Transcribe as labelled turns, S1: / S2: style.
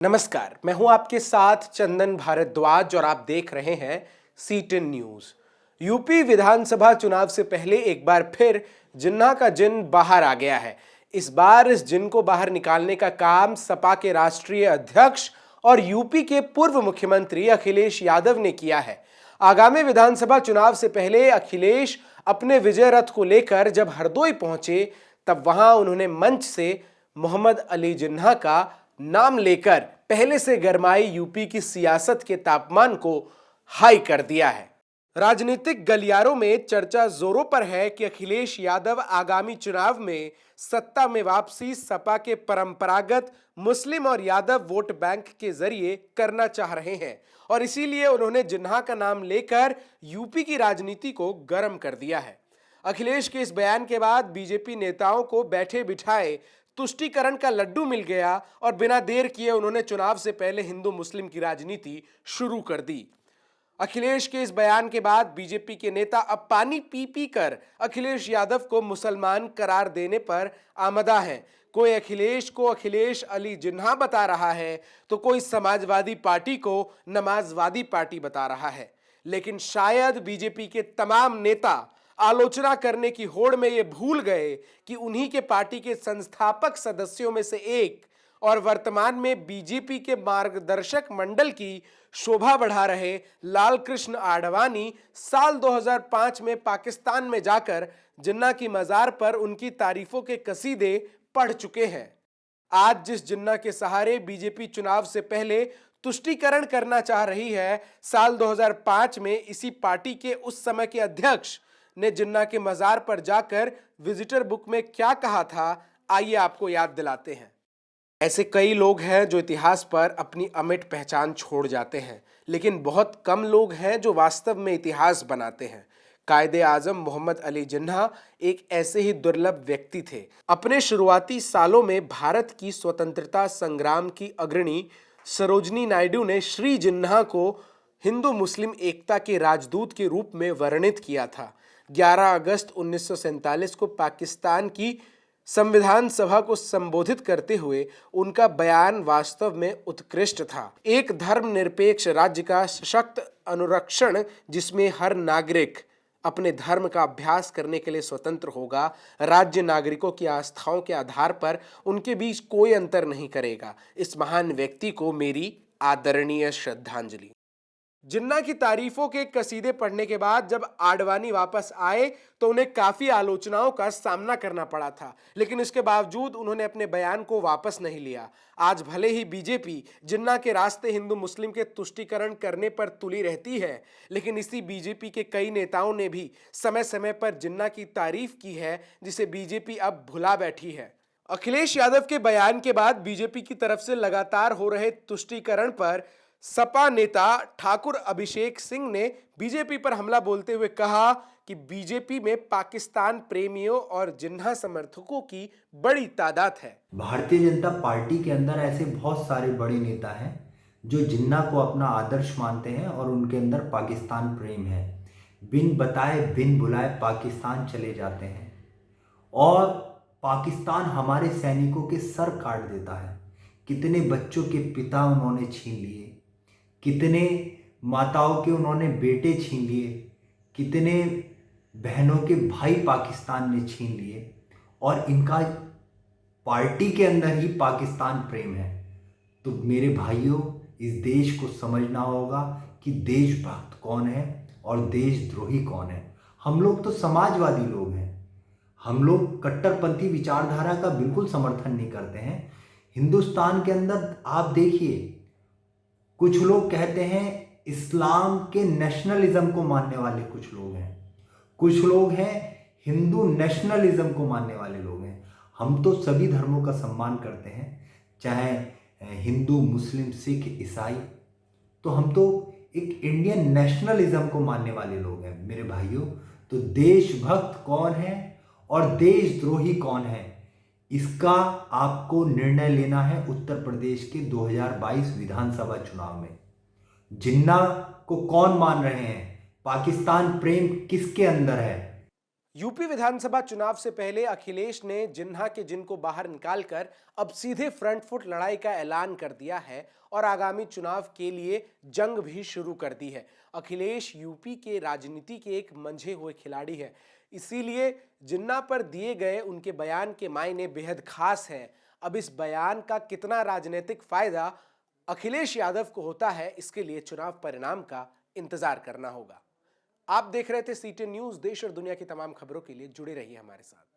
S1: नमस्कार, मैं हूं आपके साथ चंदन भारद्वाज और आप देख रहे हैं C10 न्यूज। यूपी विधानसभा चुनाव से पहले एक बार फिर जिन्ना का जिन बाहर आ गया है। इस बार इस जिन को बाहर निकालने का काम सपा के राष्ट्रीय अध्यक्ष और यूपी के पूर्व मुख्यमंत्री अखिलेश यादव ने किया है। आगामी विधानसभा चुनाव से पहले अखिलेश अपने विजय रथ को लेकर जब हरदोई पहुंचे, तब वहां उन्होंने मंच से मोहम्मद अली जिन्ना का नाम लेकर पहले से गरमाई यूपी की सियासत के तापमान को हाई कर दिया है। राजनीतिक गलियारों में चर्चा जोरों पर है कि अखिलेश यादव आगामी चुनाव में सत्ता में वापसी सपा के परंपरागत मुस्लिम और यादव वोट बैंक के जरिए करना चाह रहे हैं और इसीलिए उन्होंने जिन्ना का नाम लेकर यूपी की राजनीति को गर्म कर दिया है। अखिलेश के इस बयान के बाद बीजेपी नेताओं को बैठे बिठाए तुष्टीकरण का लड्डू मिल गया और बिना देर किए उन्होंने चुनाव से पहले हिंदू मुस्लिम की राजनीति शुरू कर दी। अखिलेश के इस बयान के बाद बीजेपी के नेता अब पानी पी पी कर अखिलेश यादव को मुसलमान करार देने पर आमदा हैं। कोई अखिलेश को अखिलेश अली जिन्ना बता रहा है तो कोई समाजवादी पार्टी को नमाजवादी पार्टी बता रहा है। लेकिन शायद बीजेपी के तमाम नेता आलोचना करने की होड़ में ये भूल गए कि उन्हीं के पार्टी के संस्थापक सदस्यों में से एक और वर्तमान में बीजेपी के मार्गदर्शक मंडल की शोभा बढ़ा रहे लाल कृष्ण आडवाणी साल 2005 में पाकिस्तान में जाकर जिन्ना की मजार पर उनकी तारीफों के कसीदे पढ़ चुके हैं। आज जिस जिन्ना के सहारे बीजेपी चुनाव से पहले तुष्टीकरण करना चाह रही है, साल 2005 में इसी पार्टी के उस समय के अध्यक्ष ने जिन्ना के मजार पर जाकर विजिटर बुक में क्या कहा था, आइए आपको याद दिलाते हैं। ऐसे कई लोग हैं जो इतिहास पर अपनी अमिट पहचान छोड़ जाते हैं, लेकिन बहुत कम लोग हैं जो वास्तव में इतिहास बनाते हैं। कायदे आजम मोहम्मद अली जिन्ना एक ऐसे ही दुर्लभ व्यक्ति थे। अपने शुरुआती सालों में भारत की स्वतंत्रता संग्राम की अग्रणी सरोजनी नायडू ने श्री जिन्ना को हिंदू मुस्लिम एकता के राजदूत के रूप में वर्णित किया था। 11 अगस्त 1947 को पाकिस्तान की संविधान सभा को संबोधित करते हुए उनका बयान वास्तव में उत्कृष्ट था। एक धर्मनिरपेक्ष राज्य का सशक्त अनुरक्षण जिसमें हर नागरिक अपने धर्म का अभ्यास करने के लिए स्वतंत्र होगा, राज्य नागरिकों की आस्थाओं के आधार पर उनके बीच कोई अंतर नहीं करेगा। इस महान व्यक्ति को मेरी आदरणीय श्रद्धांजलि। जिन्ना की तारीफों के कसीदे पढ़ने के बाद जब आडवाणी वापस आए तो उन्हें काफी आलोचनाओं का सामना करना पड़ा था, लेकिन इसके बावजूद उन्होंने अपने बयान को वापस नहीं लिया। आज भले ही बीजेपी जिन्ना के रास्ते हिंदू मुस्लिम के तुष्टीकरण करने पर तुली रहती है, लेकिन इसी बीजेपी के कई नेताओं ने भी समय समय पर जिन्ना की तारीफ की है, जिसे बीजेपी अब भुला बैठी है। अखिलेश यादव के बयान के बाद बीजेपी की तरफ से लगातार हो रहे तुष्टीकरण पर सपा नेता ठाकुर अभिषेक सिंह ने बीजेपी पर हमला बोलते हुए कहा कि बीजेपी में पाकिस्तान प्रेमियों और जिन्ना समर्थकों की बड़ी तादाद है।
S2: भारतीय जनता पार्टी के अंदर ऐसे बहुत सारे बड़े नेता हैं जो जिन्ना को अपना आदर्श मानते हैं और उनके अंदर पाकिस्तान प्रेम है। बिन बताए बिन बुलाए पाकिस्तान चले जाते हैं और पाकिस्तान हमारे सैनिकों के सर काट देता है। कितने बच्चों के पिता उन्होंने छीन लिए, कितने माताओं के उन्होंने बेटे छीन लिए, कितने बहनों के भाई पाकिस्तान ने छीन लिए और इनका पार्टी के अंदर ही पाकिस्तान प्रेम है। तो मेरे भाइयों, इस देश को समझना होगा कि देशभक्त कौन है और देशद्रोही कौन है। हम लोग तो समाजवादी लोग हैं, हम लोग कट्टरपंथी विचारधारा का बिल्कुल समर्थन नहीं करते हैं। हिंदुस्तान के अंदर आप देखिए, कुछ लोग कहते हैं इस्लाम के नेशनलिज्म को मानने वाले कुछ लोग हैं, कुछ लोग हैं हिंदू नेशनलिज्म को मानने वाले लोग हैं। हम तो सभी धर्मों का सम्मान करते हैं, चाहे हिंदू मुस्लिम सिख ईसाई, तो हम तो एक इंडियन नेशनलिज्म को मानने वाले लोग हैं। मेरे भाइयों, तो देशभक्त कौन है और देशद्रोही कौन है, इसका आपको निर्णय लेना है उत्तर प्रदेश के 2022 विधानसभा चुनाव में। जिन्ना को कौन मान रहे हैं, पाकिस्तान प्रेम किसके अंदर है?
S1: यूपी विधानसभा चुनाव से पहले अखिलेश ने जिन्ना के जिन को बाहर निकालकर अब सीधे फ्रंट फुट लड़ाई का ऐलान कर दिया है और आगामी चुनाव के लिए जंग भी शुरू कर दी है। अखिलेश यूपी के राजनीति के एक मंझे हुए खिलाड़ी है, इसीलिए जिन्ना पर दिए गए उनके बयान के मायने बेहद खास है। अब इस बयान का कितना राजनीतिक फायदा अखिलेश यादव को होता है, इसके लिए चुनाव परिणाम का इंतजार करना होगा। आप देख रहे थे सीटेन न्यूज। देश और दुनिया की तमाम खबरों के लिए जुड़े रहिए हमारे साथ।